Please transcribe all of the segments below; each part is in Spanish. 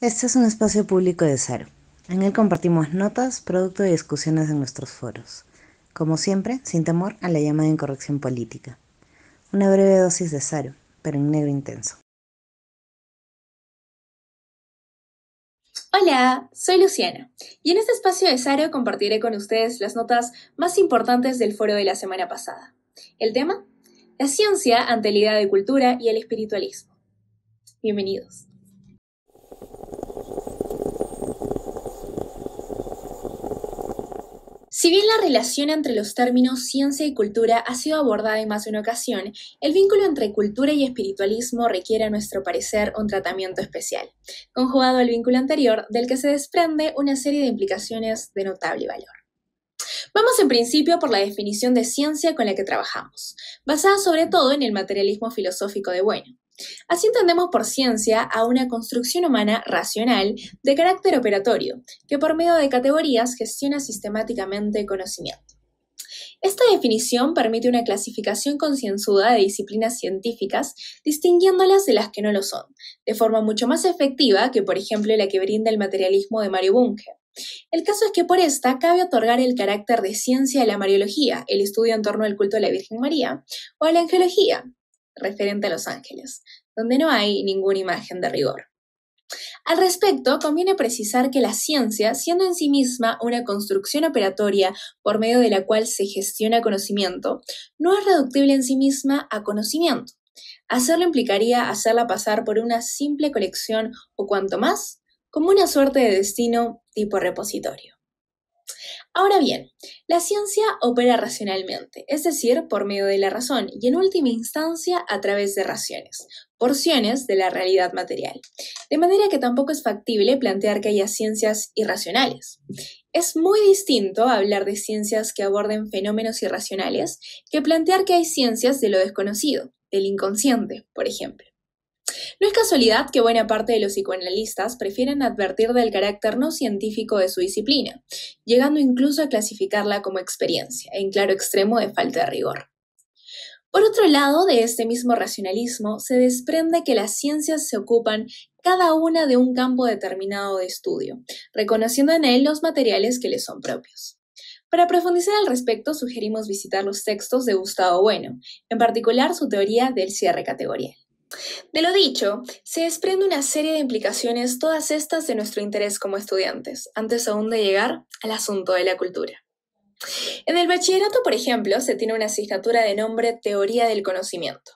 Este es un espacio público de Saro. En él compartimos notas, producto de discusiones en nuestros foros. Como siempre, sin temor a la llamada incorrección política. Una breve dosis de Saro, pero en negro intenso. Hola, soy Luciana, y en este espacio de Saro compartiré con ustedes las notas más importantes del foro de la semana pasada. ¿El tema? La ciencia ante la idea de cultura y el espiritualismo. Bienvenidos. Si bien la relación entre los términos ciencia y cultura ha sido abordada en más de una ocasión, el vínculo entre cultura y espiritualismo requiere, a nuestro parecer, un tratamiento especial, conjugado al vínculo anterior, del que se desprende una serie de implicaciones de notable valor. Vamos en principio por la definición de ciencia con la que trabajamos, basada sobre todo en el materialismo filosófico de Bueno. Así entendemos por ciencia a una construcción humana racional de carácter operatorio, que por medio de categorías gestiona sistemáticamente conocimiento. Esta definición permite una clasificación concienzuda de disciplinas científicas, distinguiéndolas de las que no lo son, de forma mucho más efectiva que, por ejemplo, la que brinda el materialismo de Mario Bunge. El caso es que por esta cabe otorgar el carácter de ciencia a la Mariología, el estudio en torno al culto a la Virgen María, o a la Angelología, referente a los ángeles, donde no hay ninguna imagen de rigor. Al respecto, conviene precisar que la ciencia, siendo en sí misma una construcción operatoria por medio de la cual se gestiona conocimiento, no es reductible en sí misma a conocimiento. Hacerlo implicaría hacerla pasar por una simple colección o cuanto más, como una suerte de destino tipo repositorio. Ahora bien, la ciencia opera racionalmente, es decir, por medio de la razón y en última instancia a través de raciones, porciones de la realidad material, de manera que tampoco es factible plantear que haya ciencias irracionales. Es muy distinto hablar de ciencias que aborden fenómenos irracionales que plantear que hay ciencias de lo desconocido, del inconsciente, por ejemplo. No es casualidad que buena parte de los psicoanalistas prefieran advertir del carácter no científico de su disciplina, llegando incluso a clasificarla como experiencia, en claro extremo de falta de rigor. Por otro lado, de este mismo racionalismo se desprende que las ciencias se ocupan cada una de un campo determinado de estudio, reconociendo en él los materiales que les son propios. Para profundizar al respecto, sugerimos visitar los textos de Gustavo Bueno, en particular su teoría del cierre categorial. De lo dicho, se desprende una serie de implicaciones, todas estas de nuestro interés como estudiantes, antes aún de llegar al asunto de la cultura. En el bachillerato, por ejemplo, se tiene una asignatura de nombre Teoría del Conocimiento.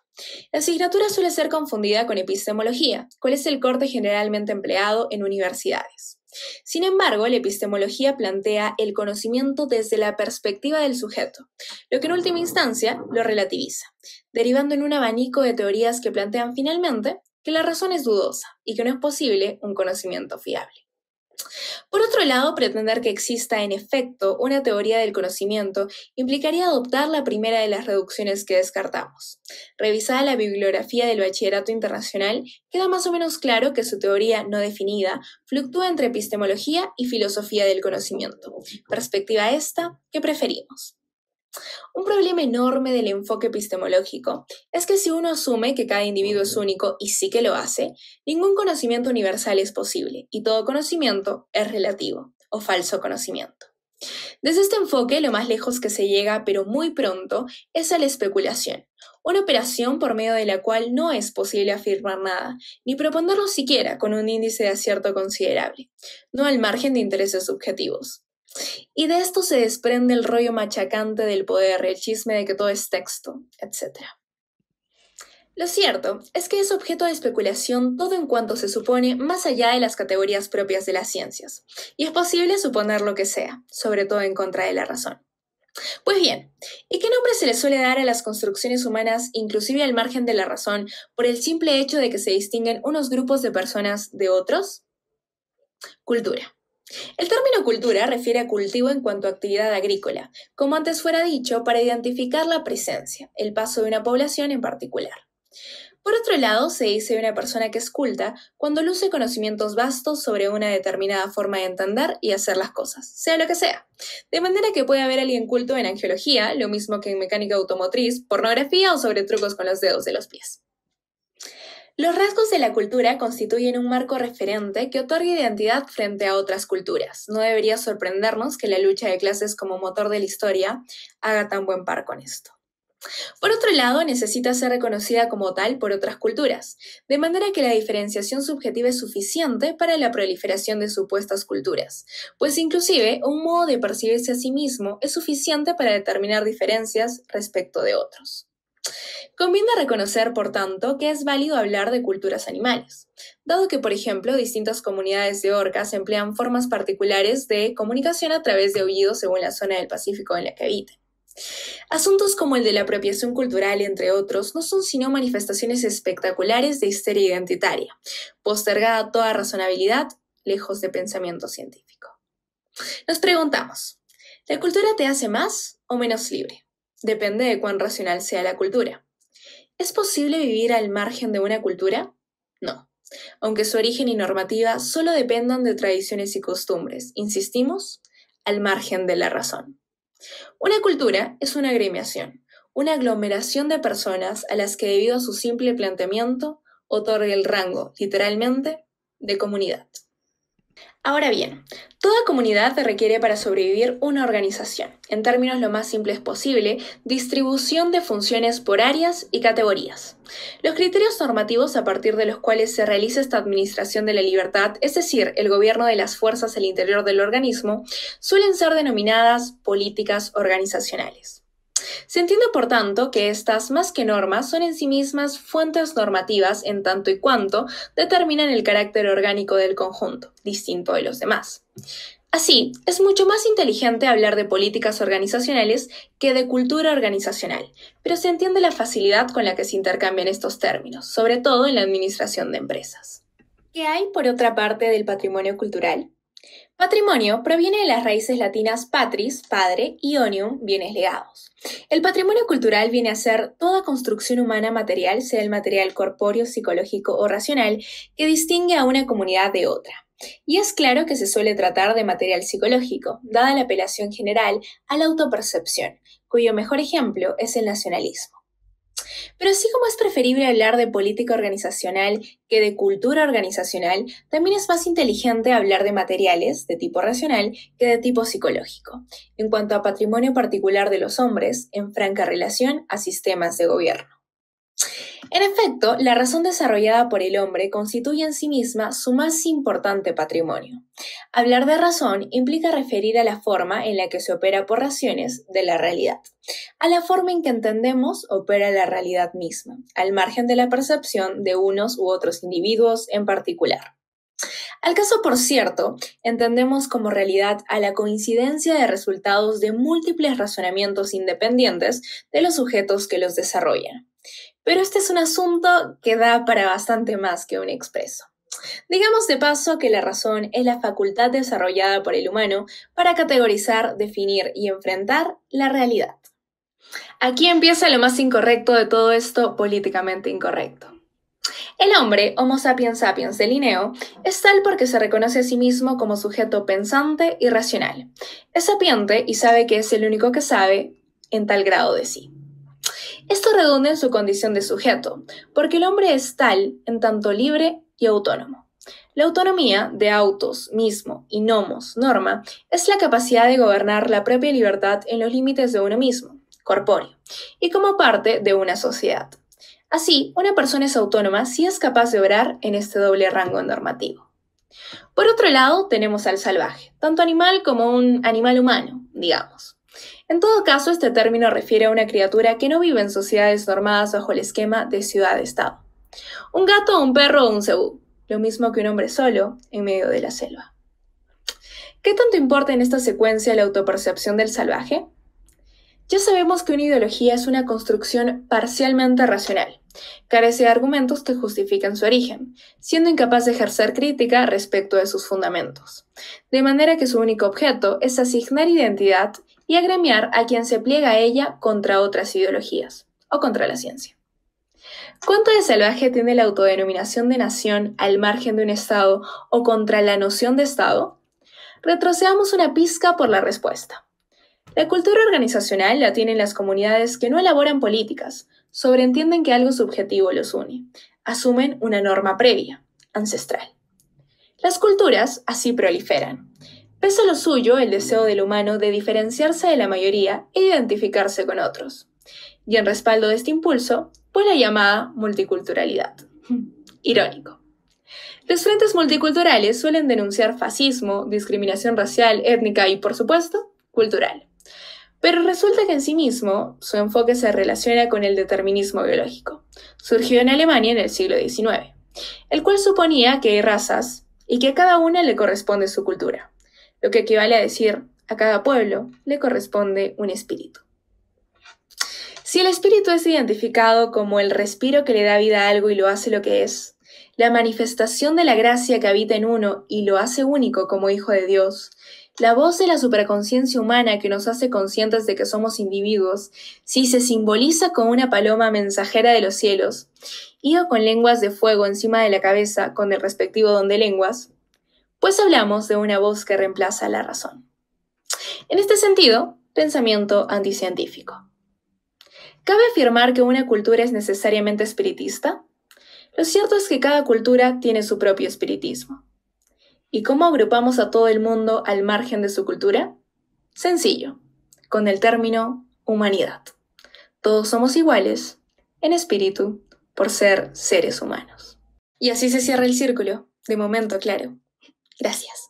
La asignatura suele ser confundida con epistemología, cual es el corte generalmente empleado en universidades. Sin embargo, la epistemología plantea el conocimiento desde la perspectiva del sujeto, lo que en última instancia lo relativiza, derivando en un abanico de teorías que plantean finalmente que la razón es dudosa y que no es posible un conocimiento fiable. Por otro lado, pretender que exista en efecto una teoría del conocimiento implicaría adoptar la primera de las reducciones que descartamos. Revisada la bibliografía del Bachillerato Internacional, queda más o menos claro que su teoría no definida fluctúa entre epistemología y filosofía del conocimiento, perspectiva esta que preferimos. Un problema enorme del enfoque epistemológico es que si uno asume que cada individuo es único, y sí que lo hace, ningún conocimiento universal es posible, y todo conocimiento es relativo, o falso conocimiento. Desde este enfoque, lo más lejos que se llega, pero muy pronto, es a la especulación, una operación por medio de la cual no es posible afirmar nada, ni proponerlo siquiera con un índice de acierto considerable, no al margen de intereses subjetivos. Y de esto se desprende el rollo machacante del poder, el chisme de que todo es texto, etc. Lo cierto es que es objeto de especulación todo en cuanto se supone más allá de las categorías propias de las ciencias, y es posible suponer lo que sea, sobre todo en contra de la razón. Pues bien, ¿y qué nombre se le suele dar a las construcciones humanas, inclusive al margen de la razón, por el simple hecho de que se distinguen unos grupos de personas de otros? Cultura. El término cultura refiere a cultivo en cuanto a actividad agrícola, como antes fuera dicho, para identificar la presencia, el paso de una población en particular. Por otro lado, se dice de una persona que es culta cuando luce conocimientos vastos sobre una determinada forma de entender y hacer las cosas, sea lo que sea. De manera que puede haber alguien culto en angiología, lo mismo que en mecánica automotriz, pornografía o sobre trucos con los dedos de los pies. Los rasgos de la cultura constituyen un marco referente que otorga identidad frente a otras culturas. No debería sorprendernos que la lucha de clases como motor de la historia haga tan buen par con esto. Por otro lado, necesita ser reconocida como tal por otras culturas, de manera que la diferenciación subjetiva es suficiente para la proliferación de supuestas culturas, pues inclusive un modo de percibirse a sí mismo es suficiente para determinar diferencias respecto de otros. Conviene reconocer, por tanto, que es válido hablar de culturas animales, dado que, por ejemplo, distintas comunidades de orcas emplean formas particulares de comunicación a través de aullidos según la zona del Pacífico en la que habiten. Asuntos como el de la apropiación cultural, entre otros, no son sino manifestaciones espectaculares de histeria identitaria, postergada toda razonabilidad, lejos de pensamiento científico. Nos preguntamos, ¿la cultura te hace más o menos libre? Depende de cuán racional sea la cultura. ¿Es posible vivir al margen de una cultura? No, aunque su origen y normativa solo dependan de tradiciones y costumbres, insistimos, al margen de la razón. Una cultura es una agremiación, una aglomeración de personas a las que debido a su simple planteamiento otorga el rango, literalmente, de comunidad. Ahora bien, toda comunidad requiere para sobrevivir una organización, en términos lo más simples posible, distribución de funciones por áreas y categorías. Los criterios normativos a partir de los cuales se realiza esta administración de la libertad, es decir, el gobierno de las fuerzas al interior del organismo, suelen ser denominadas políticas organizacionales. Se entiende, por tanto, que estas, más que normas, son en sí mismas fuentes normativas en tanto y cuanto determinan el carácter orgánico del conjunto, distinto de los demás. Así, es mucho más inteligente hablar de políticas organizacionales que de cultura organizacional, pero se entiende la facilidad con la que se intercambian estos términos, sobre todo en la administración de empresas. ¿Qué hay, por otra parte, del patrimonio cultural? Patrimonio proviene de las raíces latinas patris, padre, y onium, bienes legados. El patrimonio cultural viene a ser toda construcción humana material, sea el material corpóreo, psicológico o racional, que distingue a una comunidad de otra. Y es claro que se suele tratar de material psicológico, dada la apelación general a la autopercepción, cuyo mejor ejemplo es el nacionalismo. Pero así como es preferible hablar de política organizacional que de cultura organizacional, también es más inteligente hablar de materiales de tipo racional que de tipo psicológico, en cuanto a patrimonio particular de los hombres, en franca relación a sistemas de gobierno. En efecto, la razón desarrollada por el hombre constituye en sí misma su más importante patrimonio. Hablar de razón implica referir a la forma en la que se opera por razones de la realidad, a la forma en que entendemos opera la realidad misma, al margen de la percepción de unos u otros individuos en particular. Al caso, por cierto, entendemos como realidad a la coincidencia de resultados de múltiples razonamientos independientes de los sujetos que los desarrollan. Pero este es un asunto que da para bastante más que un expreso. Digamos de paso que la razón es la facultad desarrollada por el humano para categorizar, definir y enfrentar la realidad. Aquí empieza lo más incorrecto de todo esto, políticamente incorrecto. El hombre, Homo sapiens sapiens de Linneo, es tal porque se reconoce a sí mismo como sujeto pensante y racional. Es sapiente y sabe que es el único que sabe en tal grado de sí. Esto redunda en su condición de sujeto, porque el hombre es tal en tanto libre y autónomo. La autonomía de autos, mismo, y nomos, norma, es la capacidad de gobernar la propia libertad en los límites de uno mismo, corpóreo, y como parte de una sociedad. Así, una persona es autónoma si es capaz de obrar en este doble rango normativo. Por otro lado, tenemos al salvaje, tanto animal como un animal humano, digamos. En todo caso, este término refiere a una criatura que no vive en sociedades normadas bajo el esquema de ciudad-estado. Un gato, un perro o un cebú, lo mismo que un hombre solo en medio de la selva. ¿Qué tanto importa en esta secuencia la autopercepción del salvaje? Ya sabemos que una ideología es una construcción parcialmente racional, carece de argumentos que justifiquen su origen, siendo incapaz de ejercer crítica respecto de sus fundamentos, de manera que su único objeto es asignar identidad y agremiar a quien se pliega a ella contra otras ideologías, o contra la ciencia. ¿Cuánto de salvaje tiene la autodenominación de nación al margen de un Estado o contra la noción de Estado? Retrocedamos una pizca por la respuesta. La cultura organizacional la tienen las comunidades que no elaboran políticas, sobreentienden que algo subjetivo los une, asumen una norma previa, ancestral. Las culturas así proliferan. Pesa lo suyo el deseo del humano de diferenciarse de la mayoría e identificarse con otros. Y en respaldo de este impulso, pues la llamada multiculturalidad. Irónico. Los frentes multiculturales suelen denunciar fascismo, discriminación racial, étnica y, por supuesto, cultural. Pero resulta que en sí mismo su enfoque se relaciona con el determinismo biológico. Surgió en Alemania en el siglo XIX, el cual suponía que hay razas y que a cada una le corresponde su cultura, lo que equivale a decir a cada pueblo le corresponde un espíritu. Si el espíritu es identificado como el respiro que le da vida a algo y lo hace lo que es, la manifestación de la gracia que habita en uno y lo hace único como hijo de Dios, la voz de la supraconciencia humana que nos hace conscientes de que somos individuos, si se simboliza con una paloma mensajera de los cielos, y o con lenguas de fuego encima de la cabeza con el respectivo don de lenguas, pues hablamos de una voz que reemplaza la razón. En este sentido, pensamiento anticientífico. ¿Cabe afirmar que una cultura es necesariamente espiritista? Lo cierto es que cada cultura tiene su propio espiritismo. ¿Y cómo agrupamos a todo el mundo al margen de su cultura? Sencillo, con el término humanidad. Todos somos iguales, en espíritu, por ser seres humanos. Y así se cierra el círculo, de momento, claro. Gracias.